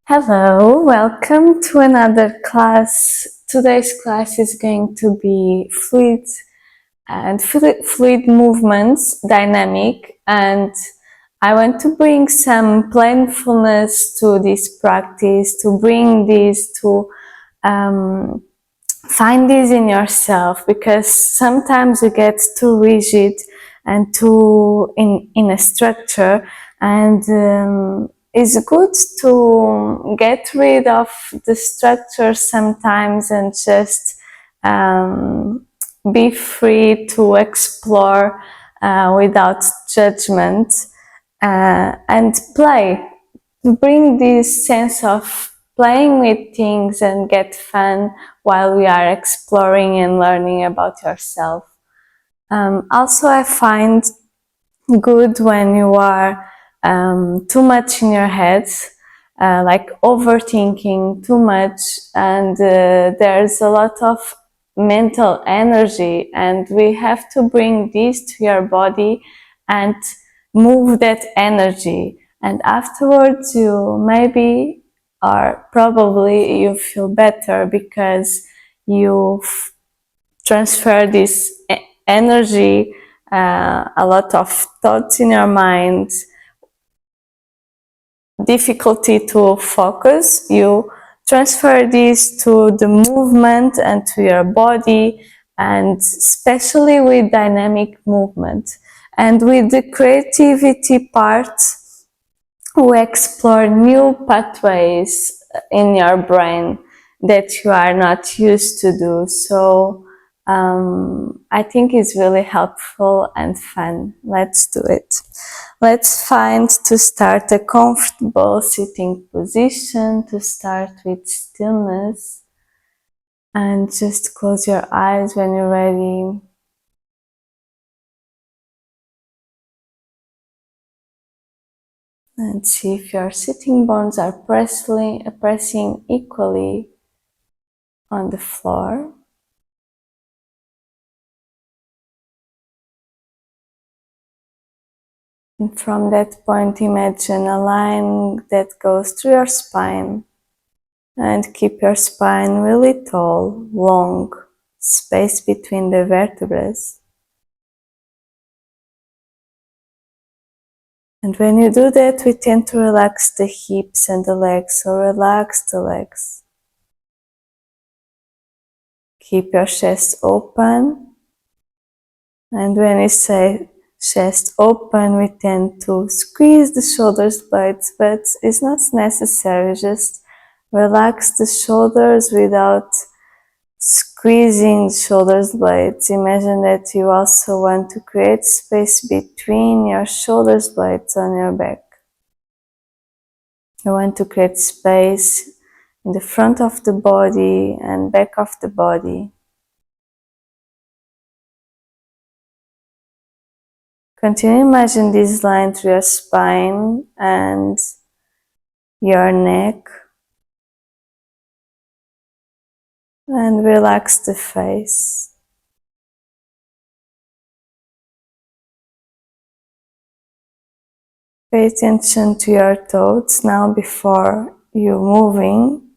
Hello, welcome to another class. Today's class is going to be fluid movements, dynamic, and I want to bring some playfulness to this practice, to bring this to find this in yourself, because sometimes you get too rigid and too in a structure, and it's good to get rid of the structure sometimes and just be free to explore without judgment and play, to bring this sense of playing with things and get fun while we are exploring and learning about yourself. Also, I find good when you are too much in your head, like overthinking too much, and there's a lot of mental energy, and we have to bring this to your body and move that energy, and afterwards you maybe or probably you feel better because you transfer this energy, a lot of thoughts in your mind, difficulty to focus, you transfer this to the movement and to your body, and especially with dynamic movement. And with the creativity part, we explore new pathways in your brain that you are not used to do. So I think it's really helpful and fun. Let's do it. Let's find to start a comfortable sitting position, to start with stillness, and just close your eyes when you're ready. And see if your sitting bones are pressing equally on the floor. And from that point, imagine a line that goes through your spine, and keep your spine really tall, long, space between the vertebrae. And when you do that, we tend to relax the hips and the legs, so relax the legs. Keep your chest open, and when we say chest open, we tend to squeeze the shoulders blades, but it's not necessary. Just relax the shoulders without squeezing the shoulders blades. Imagine that you also want to create space between your shoulders blades on your back. You want to create space in the front of the body and back of the body. Continue to imagine this line through your spine and your neck, and relax the face. Pay attention to your thoughts now before you moving,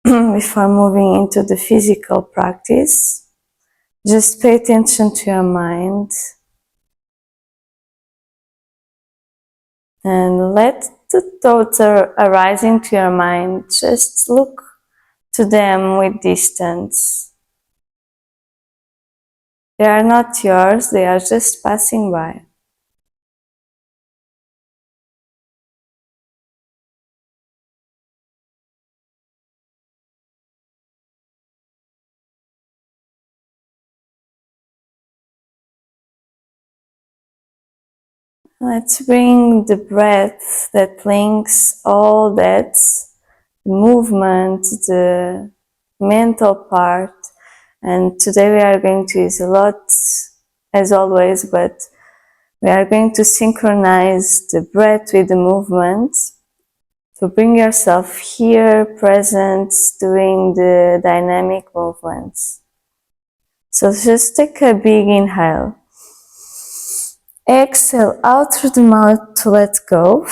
before moving into the physical practice. Just pay attention to your mind and let the thoughts arise into your mind. Just look to them with distance. They are not yours, they are just passing by. Let's bring the breath that links all that, the movement, the mental part. And today we are going to use a lot, as always, but we are going to synchronize the breath with the movement. So bring yourself here, present, doing the dynamic movements. So just take a big inhale. Exhale out through the mouth to let go.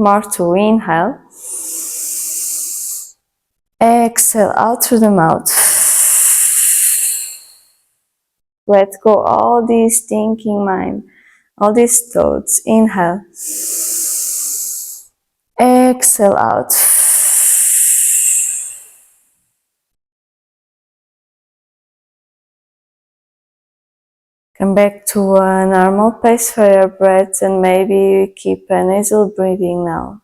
More to inhale. Exhale out through the mouth. Let go all these thinking mind, all these thoughts. Inhale. Exhale out. Come back to a normal pace for your breath and maybe keep a nasal breathing now.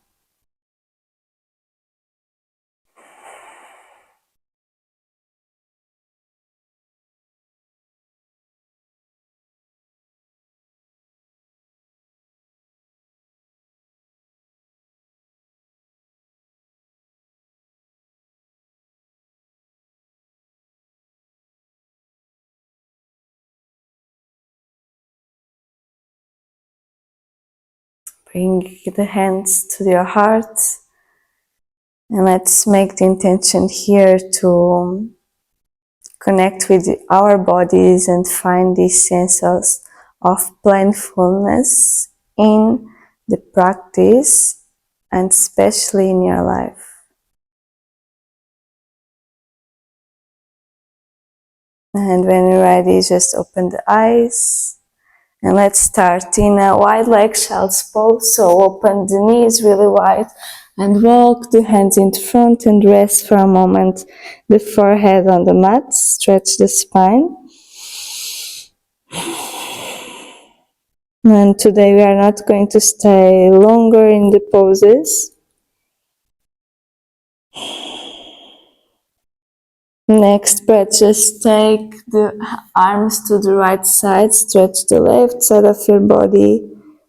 Bring the hands to your heart and let's make the intention here to connect with our bodies and find this sense of playfulness in the practice and especially in your life. And when you're ready, just open the eyes. And let's start in a wide leg child's pose. So open the knees really wide and walk the hands in front and rest for a moment the forehead on the mat. Stretch the spine. And today we are not going to stay longer in the poses. Next breath, just take the arms to the right side, stretch the left side of your body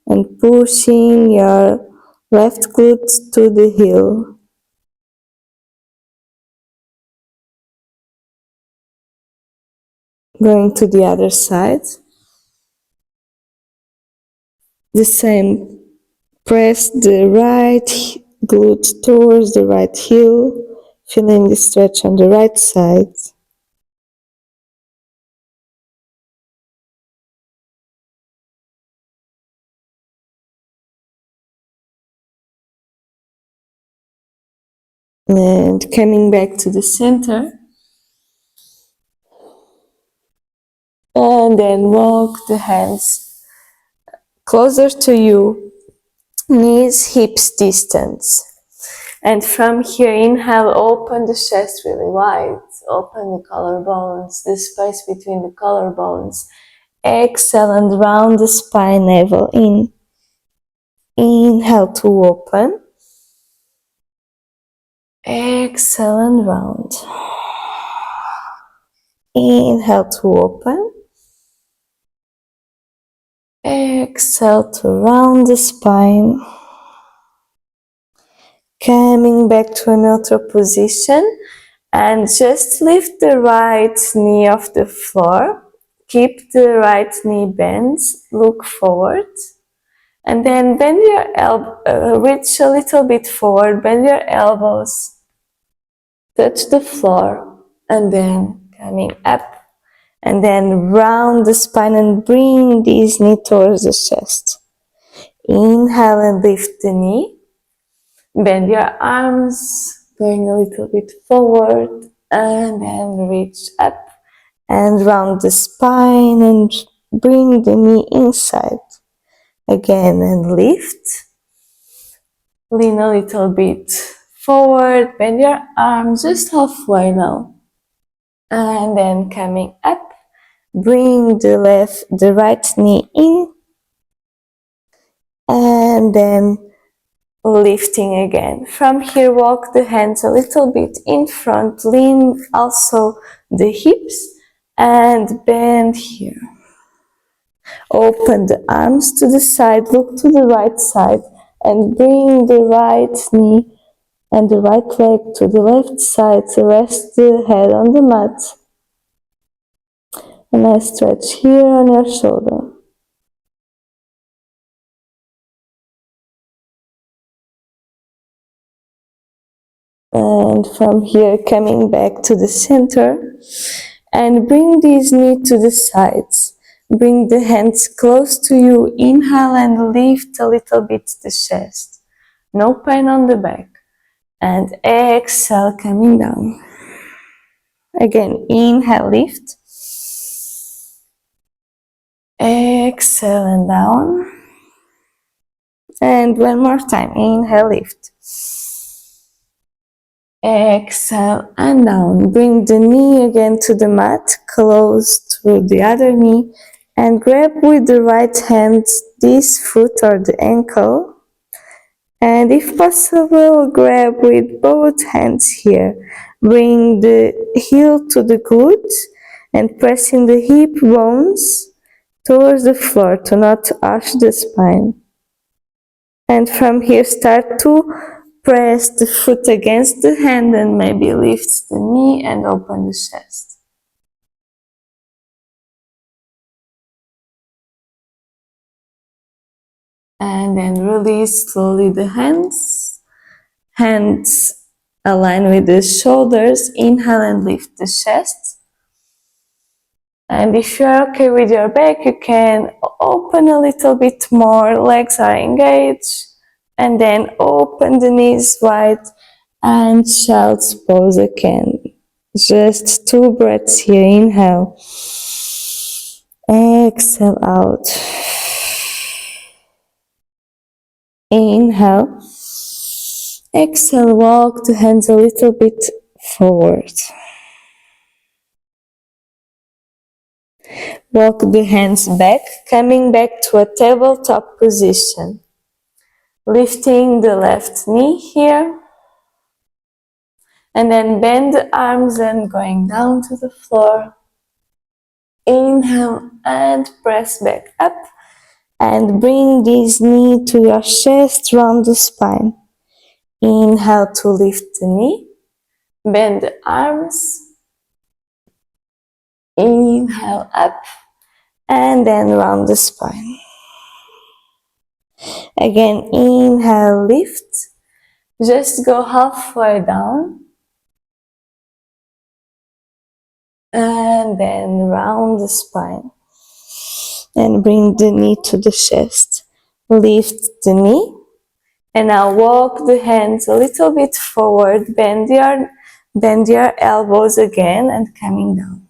and pushing your left glute to the heel. Going to the other side. The same, press the right glute towards the right heel, feeling the stretch on the right side. And coming back to the center. And then walk the hands closer to you, knees, hips distance. And from here, inhale, open the chest really wide. Open the collarbones, the space between the collarbones. Exhale and round the spine, navel in. Inhale to open. Exhale and round. Inhale to open. Exhale to round the spine. Coming back to a neutral position and just lift the right knee off the floor. Keep the right knee bent, look forward. And then bend your elbow, reach a little bit forward, bend your elbows, touch the floor, and then coming up. And then round the spine and bring this knee towards the chest. Inhale and lift the knee. Bend your arms, going a little bit forward, and then reach up and round the spine and bring the knee inside. Again, and lift. Lean a little bit forward, bend your arms just halfway now. And then coming up, bring the right knee in, and then lifting again. From here, walk the hands a little bit in front, lean also the hips, and bend here. Open the arms to the side, look to the right side, and bring the right knee and the right leg to the left side to rest the head on the mat. And I stretch here on your shoulder. And from here, coming back to the center, and bring this knee to the sides. Bring the hands close to you. Inhale and lift a little bit the chest. no pain on the back. And exhale, coming down. Again, inhale, lift. Exhale and down. And one more time, inhale, lift. Exhale and down. Bring the knee again to the mat, close to the other knee, and grab with the right hand this foot or the ankle. And if possible, grab with both hands here. Bring the heel to the glute and pressing the hip bones towards the floor to not arch the spine. And from here, start to press the foot against the hand and maybe lift the knee and open the chest. And then release slowly the hands. Hands align with the shoulders. Inhale and lift the chest. And if you're okay with your back, you can open a little bit more. Legs are engaged. And then open the knees wide and child's pose again. Just 2 breaths here. Inhale. Exhale out. Inhale. Exhale, walk the hands a little bit forward. Walk the hands back, coming back to a tabletop position. Lifting the left knee here. And then bend the arms and going down to the floor. Inhale and press back up. And bring this knee to your chest, round the spine. Inhale to lift the knee. Bend the arms. Inhale up. And then round the spine. Again, inhale, lift. Just go halfway down. And then round the spine. And bring the knee to the chest. Lift the knee. And now walk the hands a little bit forward. Bend your elbows again and coming down.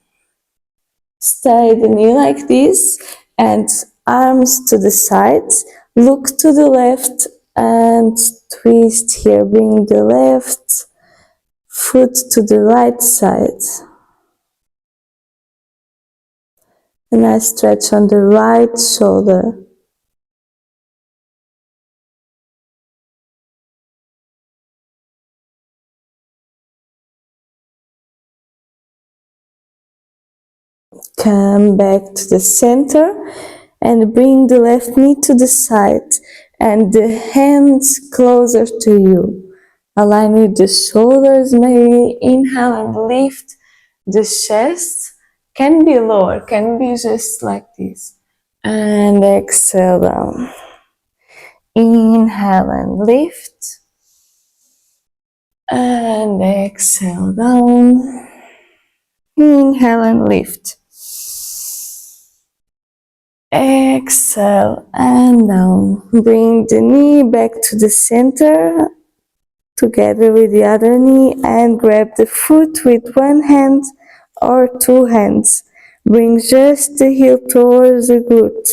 Stay the knee like this and arms to the sides. Look to the left and twist here. Bring the left foot to the right side. A nice stretch on the right shoulder. Come back to the center and bring the left knee to the side and the hands closer to you. Align with the shoulders, maybe inhale and lift the chest. Can be lower, can be just like this. And exhale down. Inhale and lift. And exhale down. Inhale and lift. Exhale and down. Bring the knee back to the center together with the other knee and grab the foot with one hand or 2 hands. Bring just the heel towards the glute,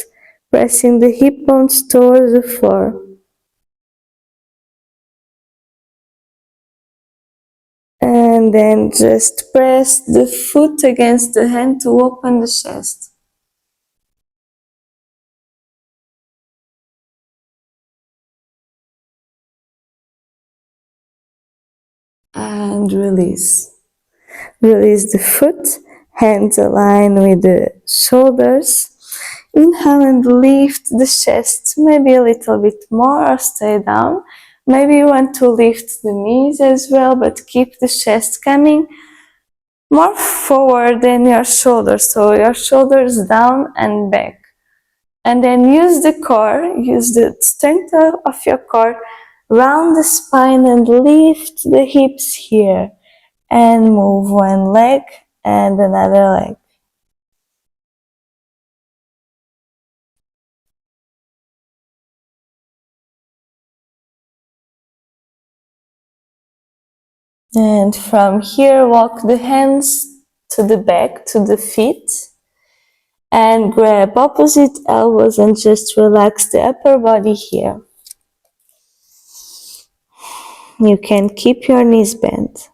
pressing the hip bones towards the floor. And then just press the foot against the hand to open the chest. And release. Release the foot, hands align with the shoulders. Inhale and lift the chest, maybe a little bit more or stay down. Maybe you want to lift the knees as well, but keep the chest coming more forward than your shoulders. So your shoulders down and back. And then use the core, use the strength of your core, round the spine and lift the hips here. And move one leg and another leg. And from here, walk the hands to the back, to the feet, and grab opposite elbows and just relax the upper body here. You can keep your knees bent.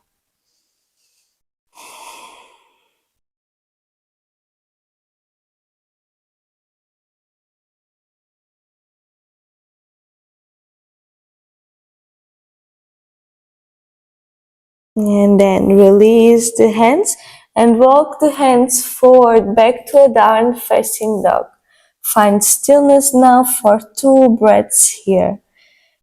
And then release the hands and walk the hands forward back to a down facing dog. Find stillness now for 2 breaths here.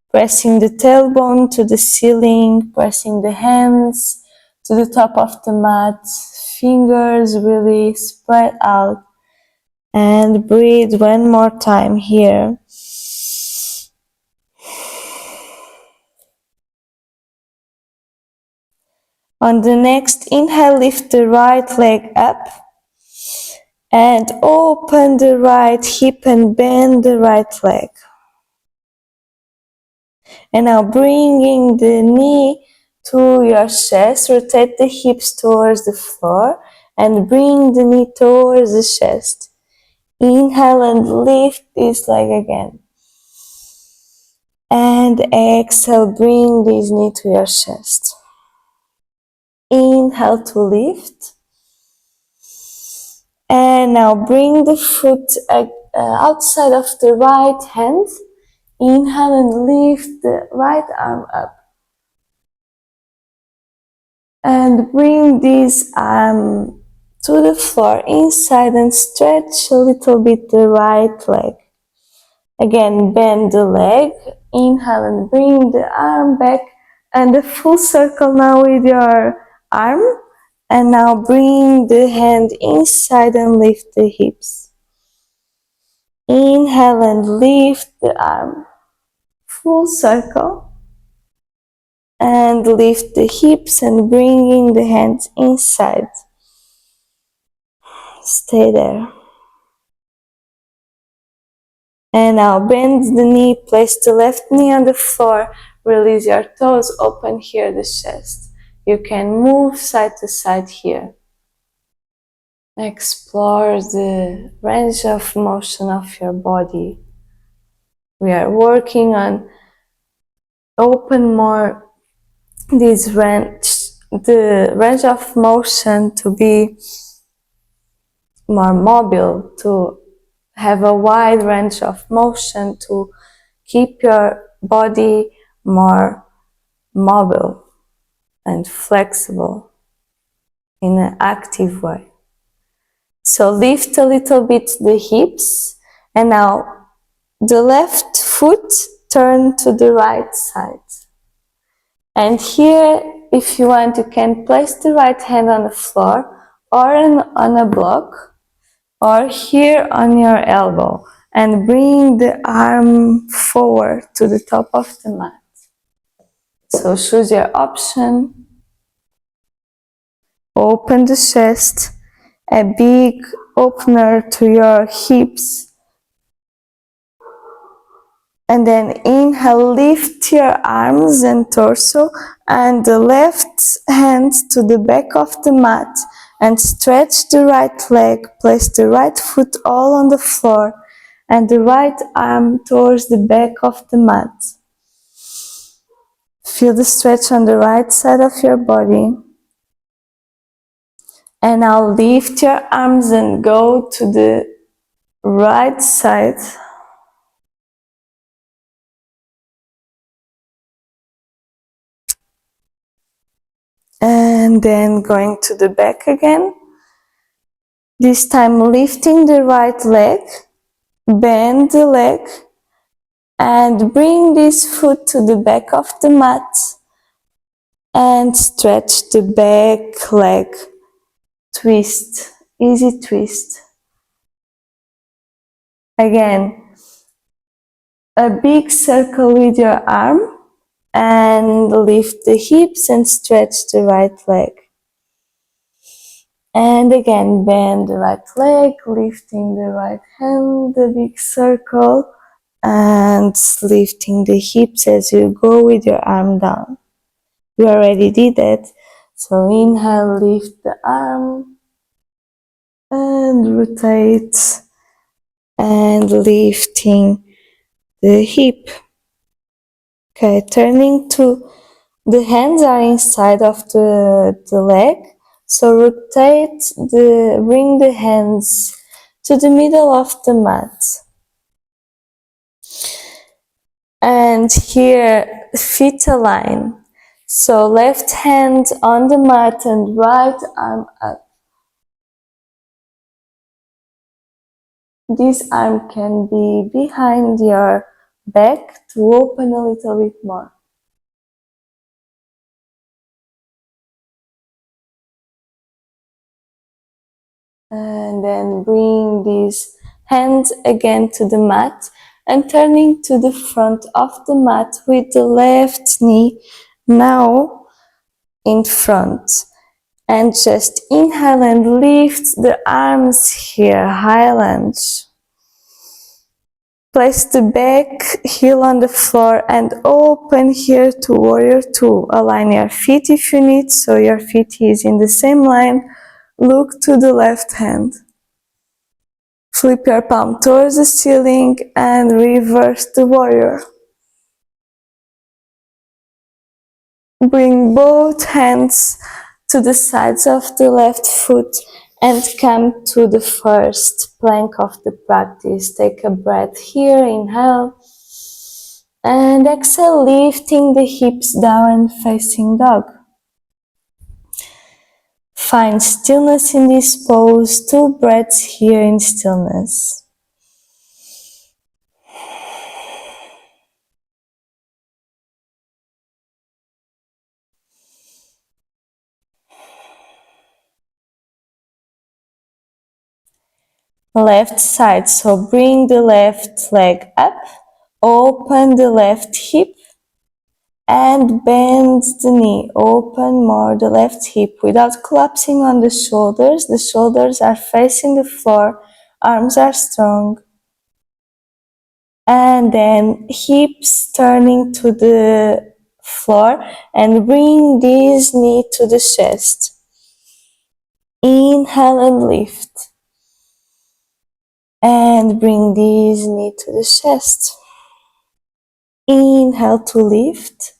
Pressing the tailbone to the ceiling, pressing the hands to the top of the mat, fingers really spread out, and breathe one more time here. On the next inhale, lift the right leg up and open the right hip and bend the right leg. And now bringing the knee to your chest, rotate the hips towards the floor and bring the knee towards the chest. Inhale and lift this leg again. And exhale, bring this knee to your chest. Inhale to lift. And now bring the foot outside of the right hand. Inhale and lift the right arm up. And bring this arm to the floor inside and stretch a little bit the right leg. Again, bend the leg. Inhale and bring the arm back. And a full circle now with your arm. And now bring the hand inside and lift the hips. Inhale and lift the arm. Full circle. And lift the hips and bringing the hands inside. Stay there. And now bend the knee, place the left knee on the floor, release your toes, open here the chest. You can move side to side here. Explore the range of motion of your body. We are working on open more this range, the range of motion to be more mobile, to have a wide range of motion, to keep your body more mobile and flexible in an active way. So lift a little bit the hips, and now the left foot turn to the right side. And here, if you want, you can place the right hand on the floor or on a block, or here on your elbow, and bring the arm forward to the top of the mat. So choose your option. Open the chest, a big opener to your hips. And then inhale, lift your arms and torso and the left hand to the back of the mat and stretch the right leg, place the right foot all on the floor and the right arm towards the back of the mat. Feel the stretch on the right side of your body. And now lift your arms and go to the right side. And then going to the back again. This time lifting the right leg, bend the leg, and bring this foot to the back of the mat and stretch the back leg. Twist, easy twist. Again, a big circle with your arm and lift the hips and stretch the right leg. And again, bend the right leg, lifting the right hand, the big circle, and lifting the hips as you go with your arm down. You already did that. So inhale, lift the arm and rotate and lifting the hip. Okay, turning to the hands are inside of the leg. So bring the hands to the middle of the mat. And here, feet align. So left hand on the mat and right arm up. This arm can be behind your back to open a little bit more. And then bring these hands again to the mat and turning to the front of the mat with the left knee now in front. And just inhale and lift the arms here, high lunge. Place the back heel on the floor and open here to warrior two. Align your feet if you need, so your feet is in the same line. Look to the left hand. Flip your palm towards the ceiling and reverse the warrior. Bring both hands to the sides of the left foot and come to the first plank of the practice. Take a breath here, inhale. And exhale, lifting the hips down, facing dog. Find stillness in this pose, 2 breaths here in stillness. Left side, so bring the left leg up, open the left hip, and bend the knee. Open more the left hip without collapsing on the shoulders. The shoulders are facing the floor, arms are strong. And then hips turning to the floor and bring this knee to the chest. Inhale and lift. And bring this knee to the chest. Inhale to lift.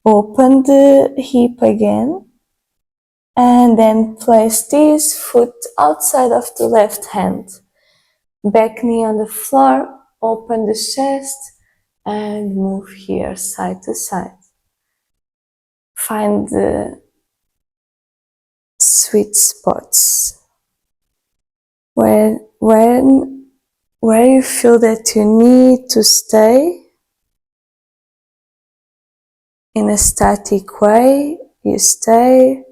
Open the hip again. And then place this foot outside of the left hand. Back knee on the floor. Open the chest. And move here side to side. Find the sweet spots where you feel that you need to stay in a static way. You stay.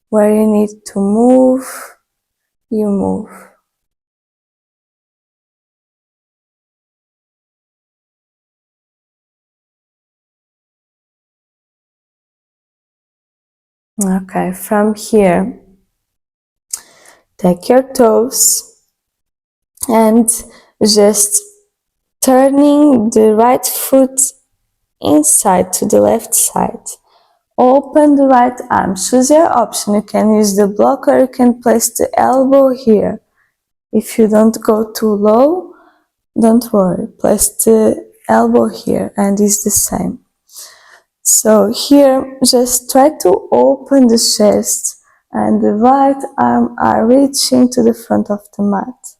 Where you need to move, you move. Okay, from here, take your toes and just turning the right foot inside to the left side. Open the right arm. Choose your option. You can use the block or you can place the elbow here. If you don't go too low, don't worry. Place the elbow here and it's the same. So here, just try to open the chest and the right arm are reaching to the front of the mat.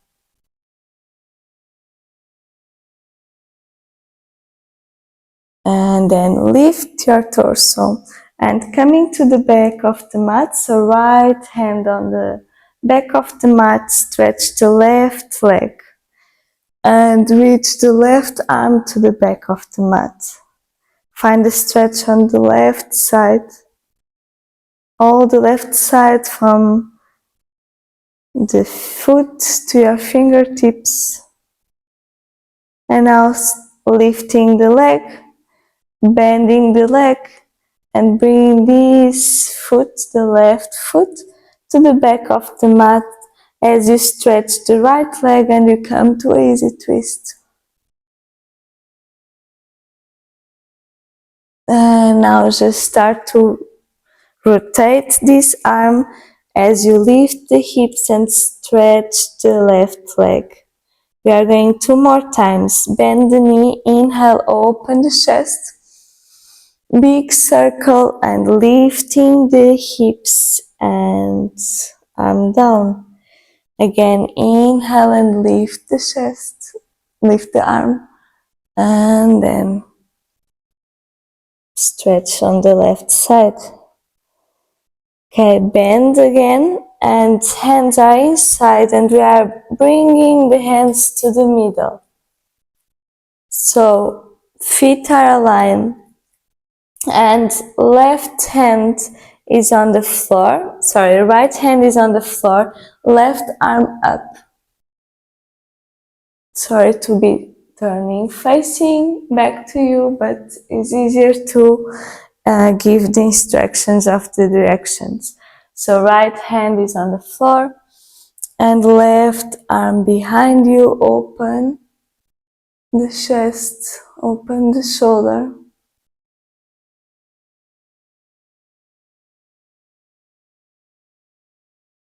And then lift your torso and coming to the back of the mat, so right hand on the back of the mat, stretch the left leg and reach the left arm to the back of the mat. Find the stretch on the left side, all the left side from the foot to your fingertips. And now lifting the leg, bending the leg, and bring this foot, the left foot, to the back of the mat as you stretch the right leg and you come to an easy twist. And now just start to Rotate this arm as you lift the hips and stretch the left leg. We are going 2 more times. Bend the knee, inhale, open the chest. Big circle and lifting the hips and arm down. Again, inhale and lift the chest, lift the arm, and then stretch on the left side. Okay, bend again and hands are inside and we are bringing the hands to the middle. So feet are aligned and left hand is on the floor, right hand is on the floor, left arm up. Sorry to be turning, facing back to you, but it's easier to give the instructions of the directions. So right hand is on the floor and left arm behind you, open the chest, open the shoulder.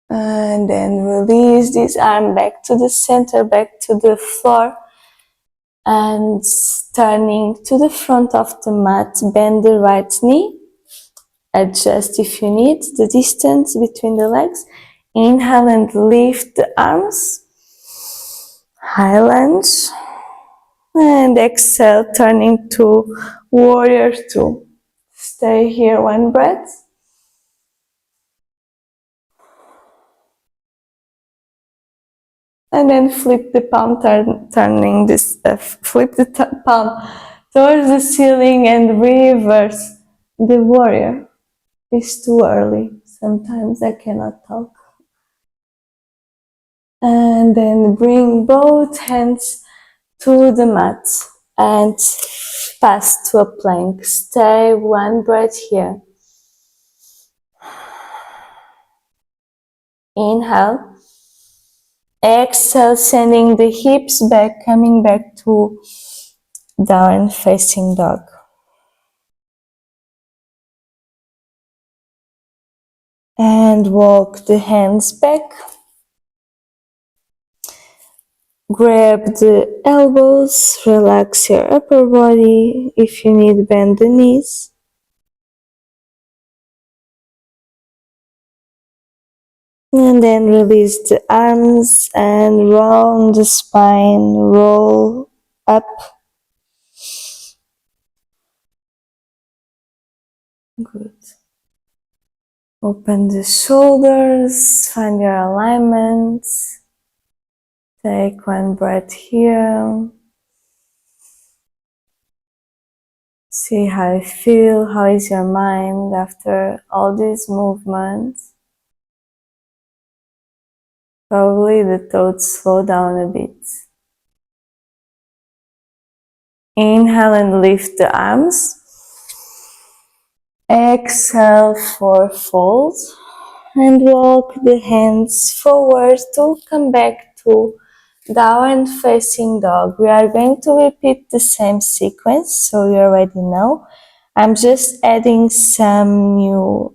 And then release this arm back to the center, back to the floor. And turning to the front of the mat, bend the right knee. Adjust if you need the distance between the legs. Inhale and lift the arms. High lunge. And exhale, turning to warrior two. Stay here, one breath. And then flip the palm, turning this, flip the palm towards the ceiling and reverse the warrior. It's too early. Sometimes I cannot talk. And then bring both hands to the mat and pass to a plank. Stay one breath here. Inhale. Exhale, sending the hips back, coming back to down facing dog. And walk the hands back. Grab the elbows, relax your upper body. If you need, bend the knees. And then release the arms and round the spine, roll up. Good. Open the shoulders, find your alignment. Take one breath here. See how you feel, how is your mind after all these movements. Probably the thoughts slow down a bit. Inhale and lift the arms. Exhale for fold and walk the hands forward to come back to downward facing dog. We are going to repeat the same sequence, so you already know. I'm just adding some new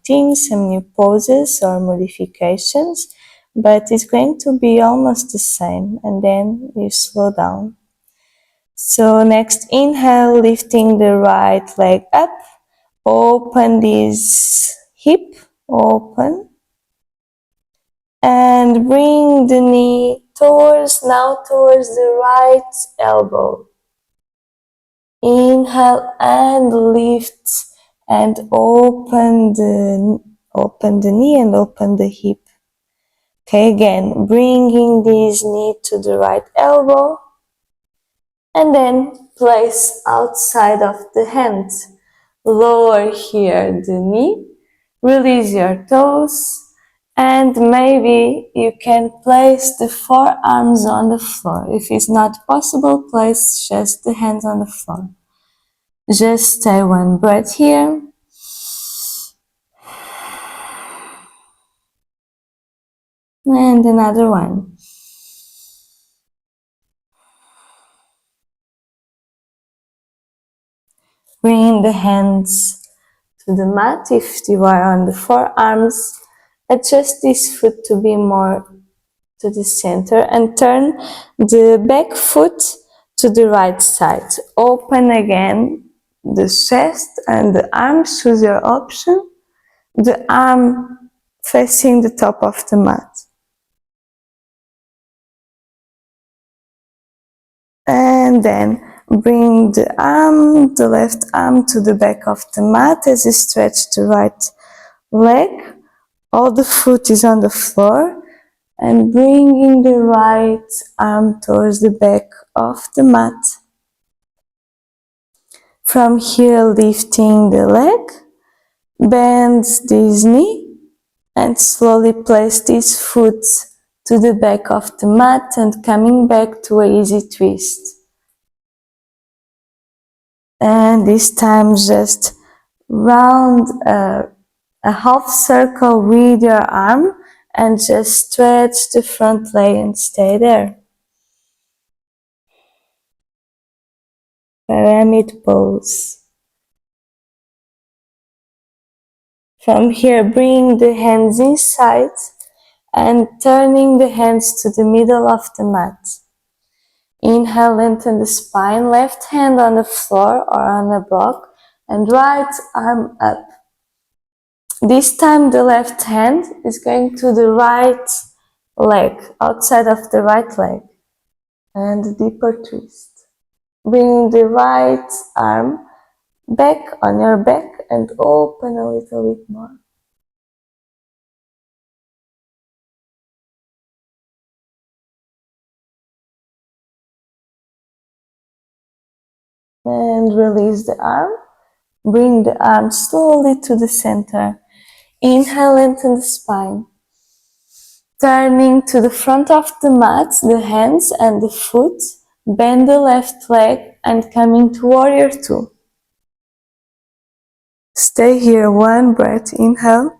things, some new poses or modifications, but it's going to be almost the same, and then you slow down. So next, inhale, lifting the right leg up, open this hip, open, and bring the knee towards the right elbow. Inhale and lift and open the knee and open the hip. Okay, again, bringing this knee to the right elbow and then place outside of the hand. Lower here the knee, release your toes, and maybe you can place the forearms on the floor. If it's not possible, place just the hands on the floor. Just stay one breath here. And another one. Bring the hands to the mat. If you are on the forearms, adjust this foot to be more to the center and turn the back foot to the right side. Open again the chest and the arms, choose your option. The arm facing the top of the mat. And then bring the left arm to the back of the mat as you stretch the right leg. All the foot is on the floor. And bringing the right arm towards the back of the mat. From here, lifting the leg, bend this knee, and slowly place these foot to the back of the mat and coming back to an easy twist. And this time just round a half circle with your arm and just stretch the front leg and stay there. Pyramid pose. From here, bring the hands inside and turning the hands to the middle of the mat. Inhale, lengthen the spine, left hand on the floor or on a block and right arm up. This time the left hand is going to the right leg, outside of the right leg, and deeper twist. Bring the right arm back on your back and open a little bit more. And release the arm. Bring the arm slowly to the center. Inhale, lengthen the spine. Turning to the front of the mat, the hands and the foot. Bend the left leg and coming to warrior two. Stay here, one breath. Inhale.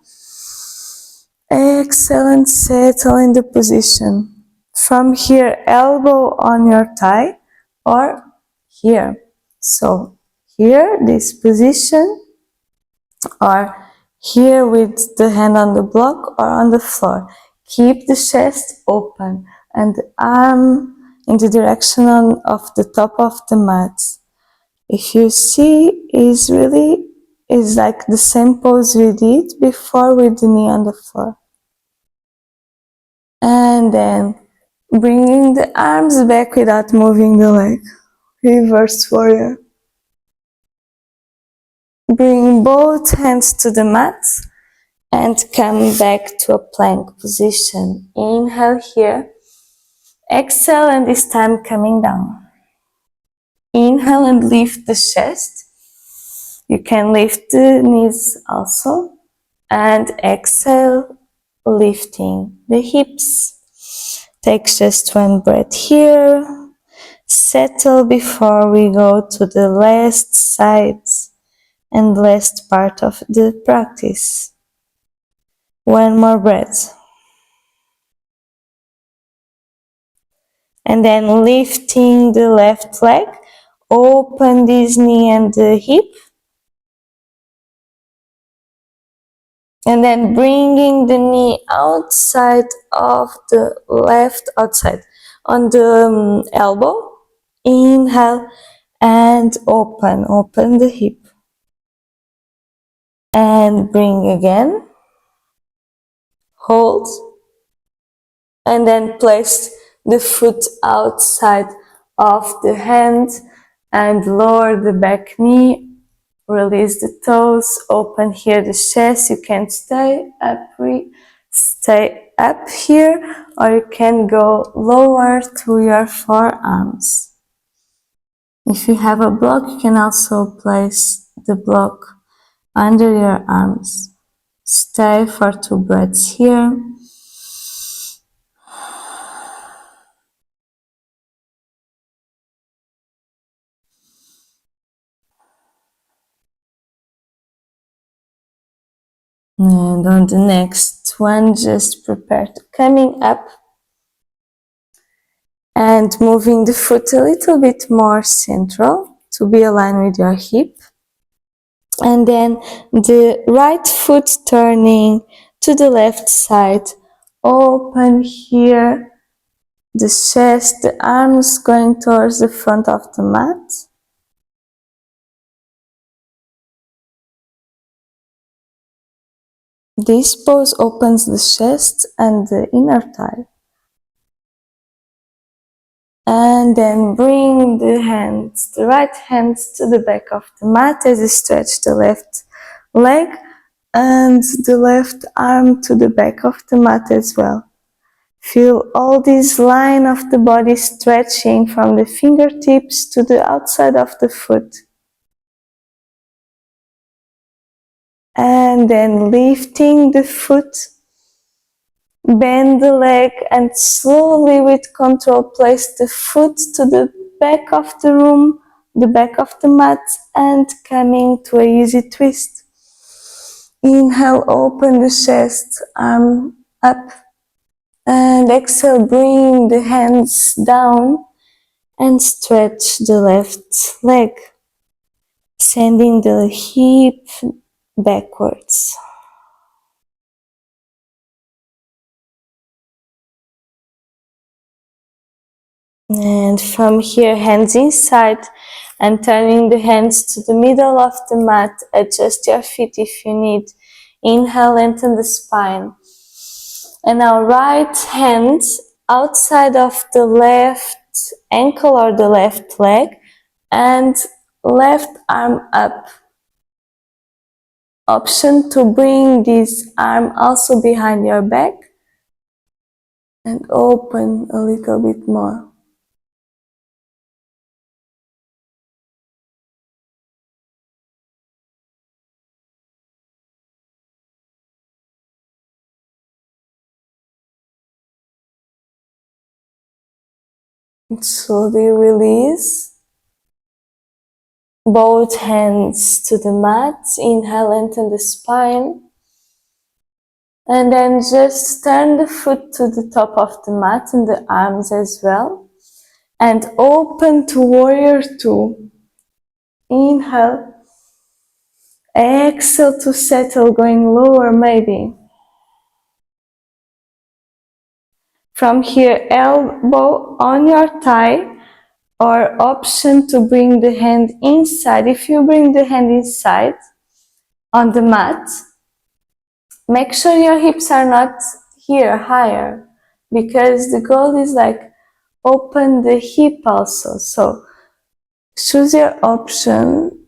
Exhale and settle in the position. From here, elbow on your thigh or here. So here, this position, or here with the hand on the block or on the floor. Keep the chest open and the arm in the direction of the top of the mat. If you see, is like the same pose we did before with the knee on the floor. And then bringing the arms back without moving the leg. Reverse warrior. Bring both hands to the mat and come back to a plank position. Inhale here. Exhale and this time coming down. Inhale and lift the chest. You can lift the knees also. And exhale, lifting the hips. Take just one breath here. Settle before we go to the last side and last part of the practice. One more breath. And then lifting the left leg, open this knee and the hip. And then bringing the knee outside of the left, outside on the elbow. Inhale and open the hip. And bring again. Hold. And then place the foot outside of the hand and lower the back knee. Release the toes, open here the chest. You can stay up here, or you can go lower to your forearms. If you have a block, you can also place the block under your arms. Stay for 2 breaths here. And on the next one, just prepare to coming up and moving the foot a little bit more central to be aligned with your hip. And then the right foot turning to the left side. Open here the chest, the arms going towards the front of the mat. This pose opens the chest and the inner thigh. And then bring the hands, the right hands to the back of the mat as you stretch the left leg and the left arm to the back of the mat as well. Feel all this line of the body stretching from the fingertips to the outside of the foot. And then lifting the foot, bend the leg and slowly with control place the foot to the back of the room, the back of the mat, and coming to a easy twist. Inhale, open the chest, arm up, and exhale, bring the hands down and stretch the left leg, sending the hip backwards. And from here, hands inside and turning the hands to the middle of the mat. Adjust your feet if you need. Inhale, lengthen the spine. And now right hand outside of the left ankle or the left leg and left arm up. Option to bring this arm also behind your back and open a little bit more. And slowly release. Both hands to the mat. Inhale, lengthen the spine. And then just turn the foot to the top of the mat and the arms as well. And open to warrior two. Inhale. Exhale to settle, going lower maybe. From here, elbow on your thigh, or option to bring the hand inside. If you bring the hand inside on the mat, make sure your hips are not here higher, because the goal is like open the hip also. So choose your option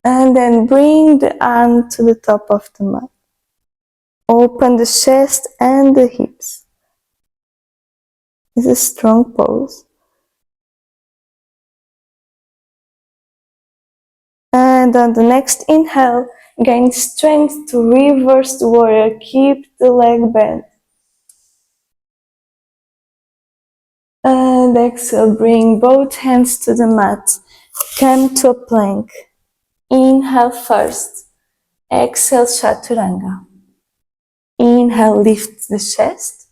and then bring the arm to the top of the mat. Open the chest and the hips. It's a strong pose. And on the next inhale, gain strength to reverse the warrior. Keep the leg bent. And exhale, bring both hands to the mat. Come to a plank. Inhale first. Exhale, chaturanga. Inhale, lift the chest.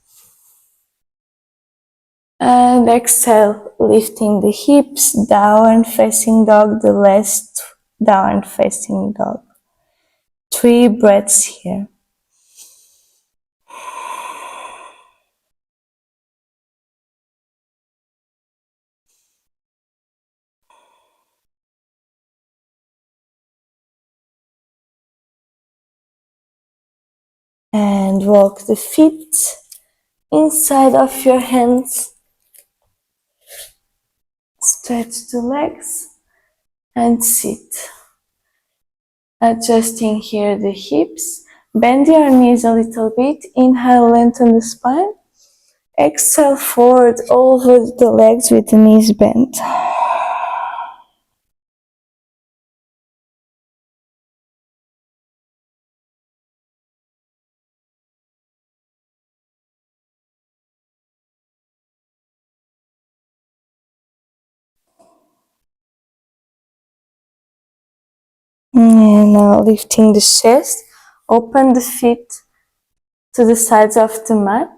And exhale, lifting the hips, downward facing dog, the last downward facing dog. 3 breaths here. And walk the feet inside of your hands. Stretch the legs and sit. Adjusting here the hips. Bend your knees a little bit. Inhale, lengthen the spine. Exhale, forward over the legs with the knees bent. And now lifting the chest. Open the feet to the sides of the mat.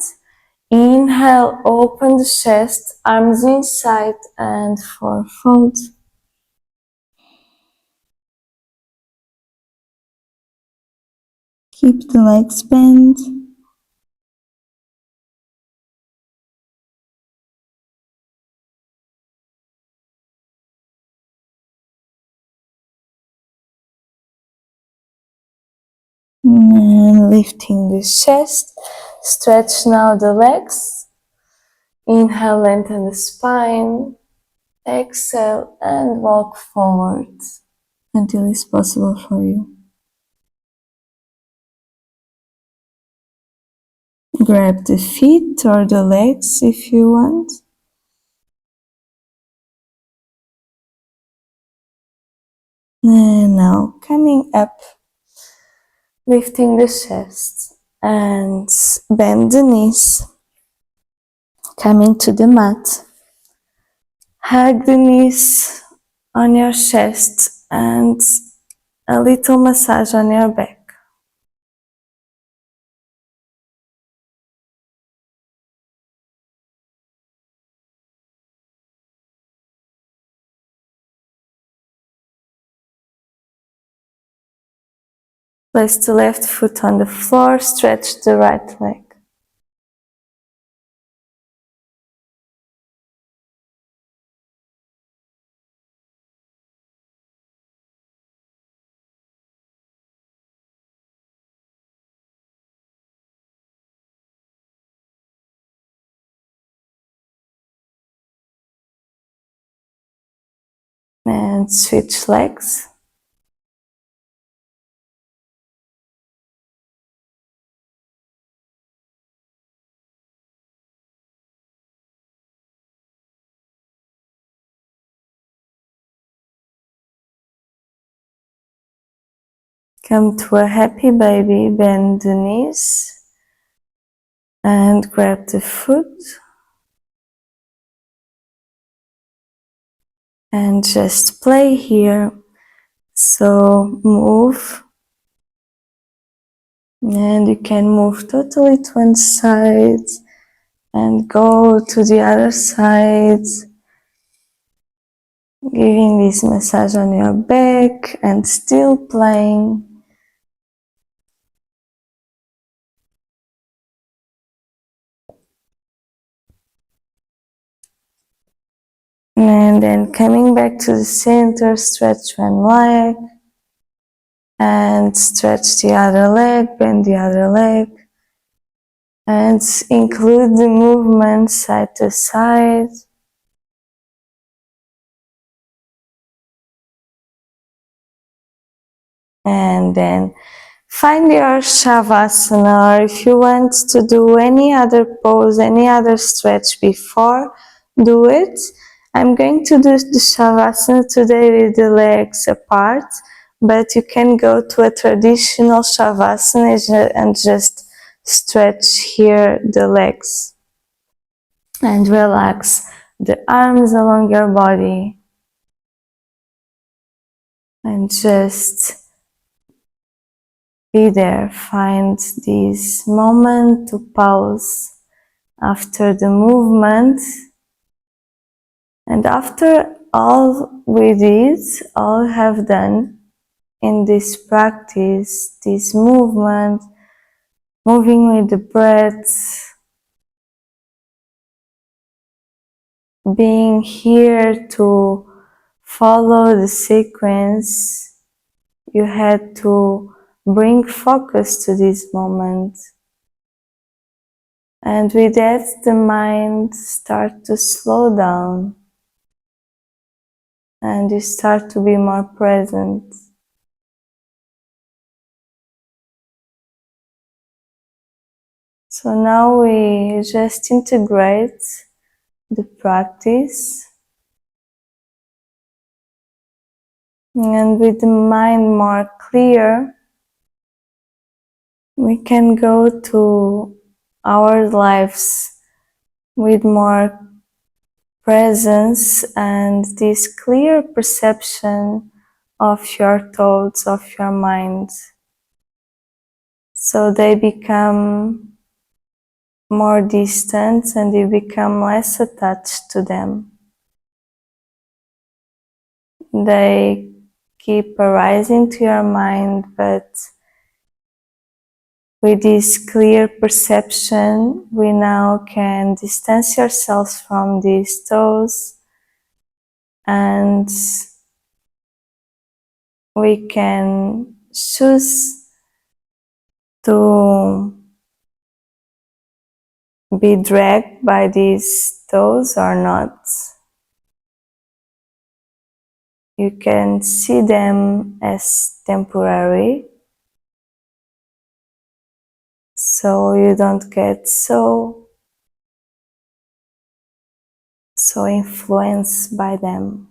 Inhale, open the chest, arms inside and forward fold. Keep the legs bent. And lifting the chest. Stretch now the legs. Inhale, lengthen the spine. Exhale and walk forward until it's possible for you. Grab the feet or the legs if you want. And now coming up, lifting the chest and bend the knees. Coming to the mat. Hug the knees on your chest and a little massage on your back. Place the left foot on the floor, stretch the right leg. And switch legs. Come to a happy baby, bend the knees and grab the foot and just play here. So move, and you can move totally to one side and go to the other side, giving this massage on your back and still playing. And then coming back to the center, stretch one leg and stretch the other leg, bend the other leg. And include the movement side to side. And then find your Shavasana, or if you want to do any other pose, any other stretch before, do it. I'm going to do the Shavasana today with the legs apart, but you can go to a traditional Shavasana and just stretch here the legs. And relax the arms along your body. And just be there. Find this moment to pause after the movement. And after all we did, all have done in this practice, this movement, moving with the breath, being here to follow the sequence, you had to bring focus to this moment. And with that, the mind starts to slow down and you start to be more present. So now we just integrate the practice, and with the mind more clear, we can go to our lives with more presence and this clear perception of your thoughts, of your mind. So they become more distant and you become less attached to them. They keep arising to your mind, but With this clear perception, we now can distance ourselves from these toes and we can choose to be dragged by these toes or not. You can see them as temporary, so you don't get so influenced by them.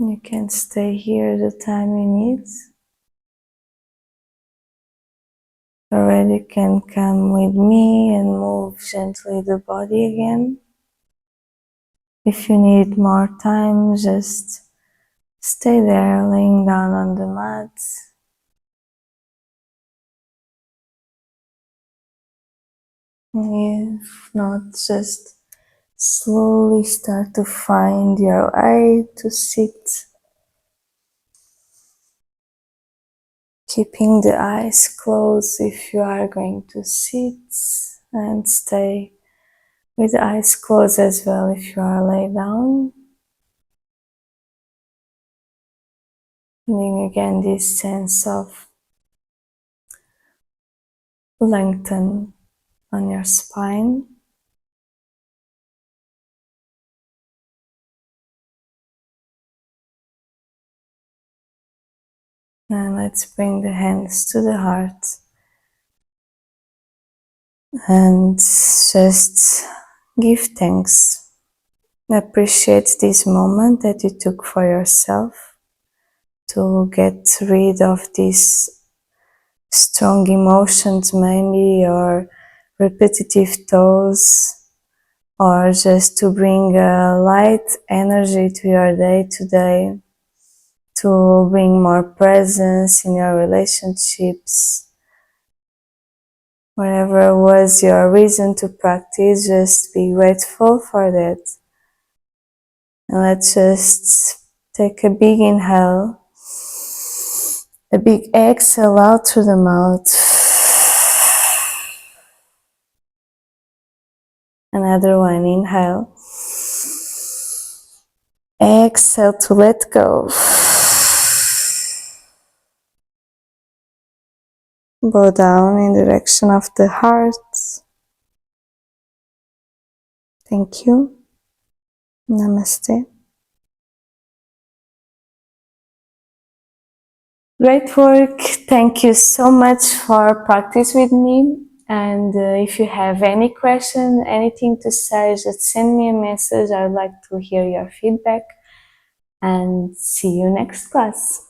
You can stay here the time you need, or you can come with me and move gently the body again. If you need more time, just stay there, laying down on the mat. If not, just slowly start to find your way to sit, keeping the eyes closed if you are going to sit, and stay with the eyes closed as well if you are laid down. Feeling again this sense of lengthen on your spine. And let's bring the hands to the heart and just give thanks. Appreciate this moment that you took for yourself to get rid of these strong emotions, maybe, or repetitive thoughts, or just to bring a light energy to your day today, to bring more presence in your relationships. Whatever was your reason to practice, just be grateful for that. And let's just take a big inhale, a big exhale out through the mouth. Another one, inhale. Exhale to let go. Bow down in the direction of the heart. Thank you. Namaste. Great work. Thank you so much for practice with me. And if you have any question, anything to say, just send me a message. I would like to hear your feedback. And see you next class.